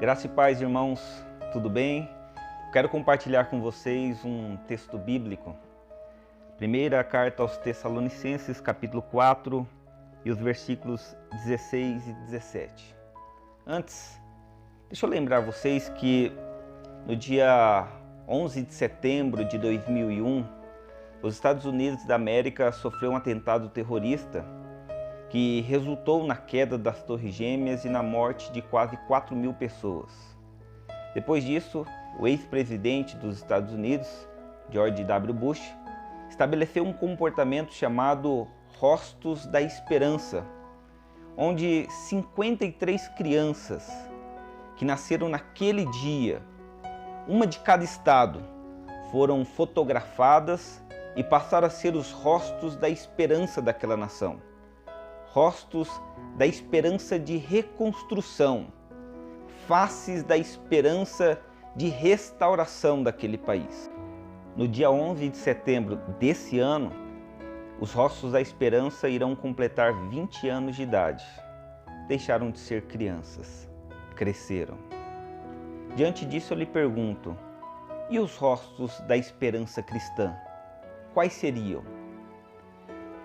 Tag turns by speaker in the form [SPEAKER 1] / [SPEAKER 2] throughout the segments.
[SPEAKER 1] Graça e paz, irmãos, tudo bem? Quero compartilhar com vocês um texto bíblico. Primeira carta aos Tessalonicenses, capítulo 4, e os versículos 16 e 17. Antes, deixa eu lembrar vocês que no dia 11 de setembro de 2001, os Estados Unidos da América sofreu um atentado terrorista que resultou na queda das Torres Gêmeas e na morte de quase 4.000 pessoas. Depois disso, o ex-presidente dos Estados Unidos, George W. Bush, estabeleceu um comportamento chamado Rostos da Esperança, onde 53 crianças que nasceram naquele dia, uma de cada estado, foram fotografadas e passaram a ser os rostos da esperança daquela nação. Rostos da esperança de reconstrução, faces da esperança de restauração daquele país. No dia 11 de setembro desse ano, os Rostos da Esperança irão completar 20 anos de idade. Deixaram de ser crianças, cresceram. Diante disso eu lhe pergunto, e os Rostos da Esperança cristã? Quais seriam?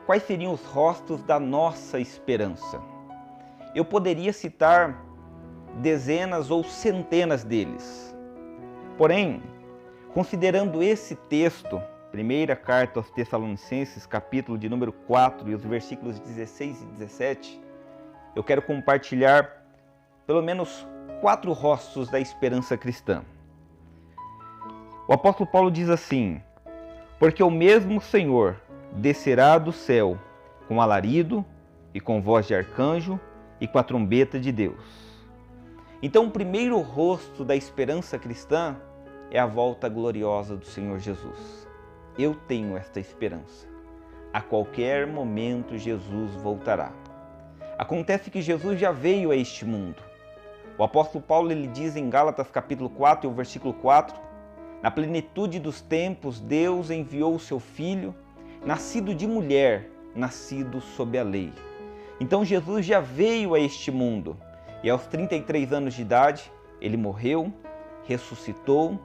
[SPEAKER 1] Quais seriam os rostos da nossa esperança? Eu poderia citar dezenas ou centenas deles. Porém, considerando esse texto, primeira carta aos Tessalonicenses, capítulo de número 4 e os versículos 16 e 17, eu quero compartilhar pelo menos 4 rostos da esperança cristã. O apóstolo Paulo diz assim: porque o mesmo Senhor descerá do céu com alarido e com voz de arcanjo e com a trombeta de Deus. Então, o primeiro rosto da esperança cristã é a volta gloriosa do Senhor Jesus. Eu tenho esta esperança. A qualquer momento Jesus voltará. Acontece que Jesus já veio a este mundo. O apóstolo Paulo ele diz em Gálatas capítulo 4 e o versículo 4: na plenitude dos tempos, Deus enviou o seu Filho, nascido de mulher, nascido sob a lei. Então Jesus já veio a este mundo e aos 33 anos de idade ele morreu, ressuscitou,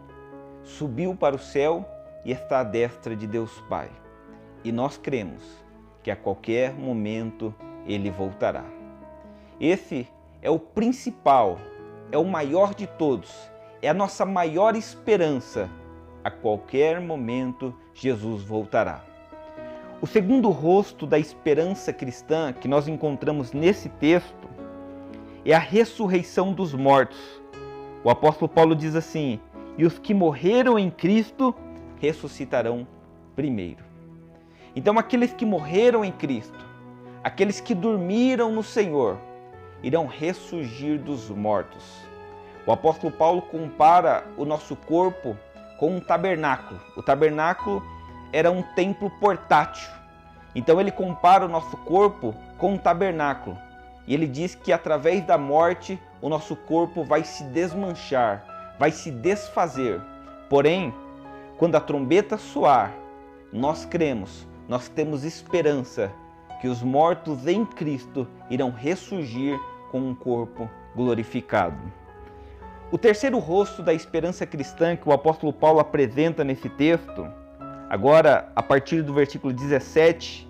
[SPEAKER 1] subiu para o céu e está à destra de Deus Pai. E nós cremos que a qualquer momento ele voltará. Esse é o principal, é o maior de todos, é a nossa maior esperança. A qualquer momento Jesus voltará. O segundo rosto da esperança cristã que nós encontramos nesse texto é a ressurreição dos mortos. O apóstolo Paulo diz assim: e os que morreram em Cristo ressuscitarão primeiro. Então aqueles que morreram em Cristo, aqueles que dormiram no Senhor, irão ressurgir dos mortos. O apóstolo Paulo compara o nosso corpo com um tabernáculo. O tabernáculo era um templo portátil. Então ele compara o nosso corpo com um tabernáculo. E ele diz que através da morte o nosso corpo vai se desmanchar, vai se desfazer. Porém, quando a trombeta soar, nós cremos, nós temos esperança que os mortos em Cristo irão ressurgir com um corpo glorificado. O terceiro rosto da esperança cristã que o apóstolo Paulo apresenta nesse texto, agora a partir do versículo 17,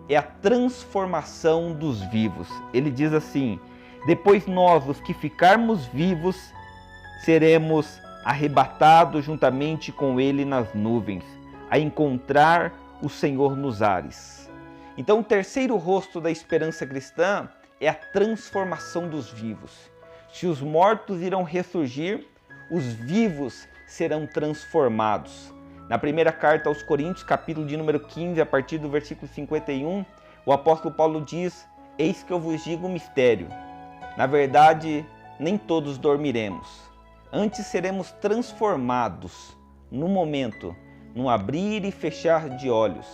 [SPEAKER 1] é a transformação dos vivos. Ele diz assim: depois nós, os que ficarmos vivos, seremos arrebatados juntamente com ele nas nuvens, a encontrar o Senhor nos ares. Então o terceiro rosto da esperança cristã é a transformação dos vivos. Se os mortos irão ressurgir, os vivos serão transformados. Na primeira carta aos Coríntios, capítulo de número 15, a partir do versículo 51, o apóstolo Paulo diz: eis que eu vos digo um mistério. Na verdade, nem todos dormiremos. Antes seremos transformados no momento, no abrir e fechar de olhos,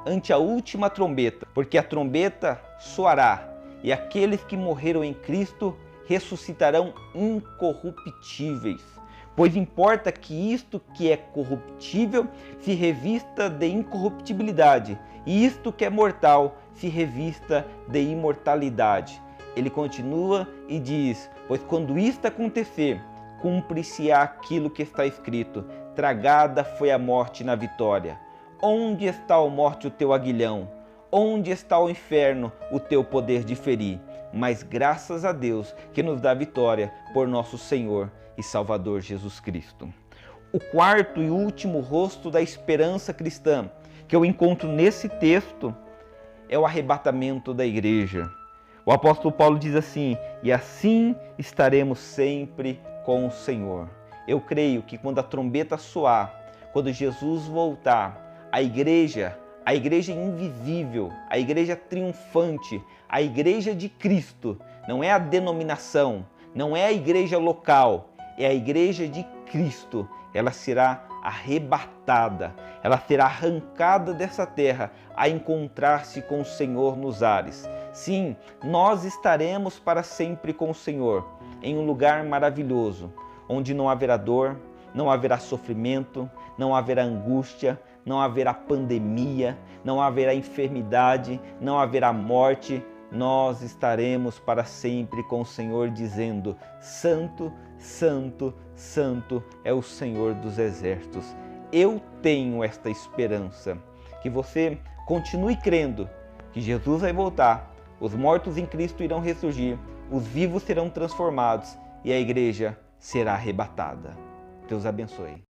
[SPEAKER 1] ante a última trombeta, porque a trombeta soará, e aqueles que morreram em Cristo ressuscitarão incorruptíveis. Pois importa que isto que é corruptível se revista de incorruptibilidade, e isto que é mortal se revista de imortalidade. ele continua e diz: pois quando isto acontecer, cumpre-se-á aquilo que está escrito: tragada foi a morte na vitória. Onde está, ó morte, o teu aguilhão? Onde está o inferno, o teu poder de ferir? Mas graças a Deus que nos dá vitória por nosso Senhor e Salvador Jesus Cristo. O quarto e último rosto da esperança cristã que eu encontro nesse texto é o arrebatamento da igreja. O apóstolo Paulo diz assim: e assim estaremos sempre com o Senhor. Eu creio que quando a trombeta soar, quando Jesus voltar, a igreja invisível, a igreja triunfante, a igreja de Cristo, não é a denominação, não é a igreja local, é a igreja de Cristo. Ela será arrebatada, ela será arrancada dessa terra a encontrar-se com o Senhor nos ares. Sim, nós estaremos para sempre com o Senhor, em um lugar maravilhoso, onde não haverá dor, não haverá sofrimento, não haverá angústia, não haverá pandemia, não haverá enfermidade, não haverá morte. Nós estaremos para sempre com o Senhor, dizendo: Santo, Santo, Santo é o Senhor dos exércitos. Eu tenho esta esperança. Que você continue crendo que Jesus vai voltar, os mortos em Cristo irão ressurgir, os vivos serão transformados e a igreja será arrebatada. Deus abençoe.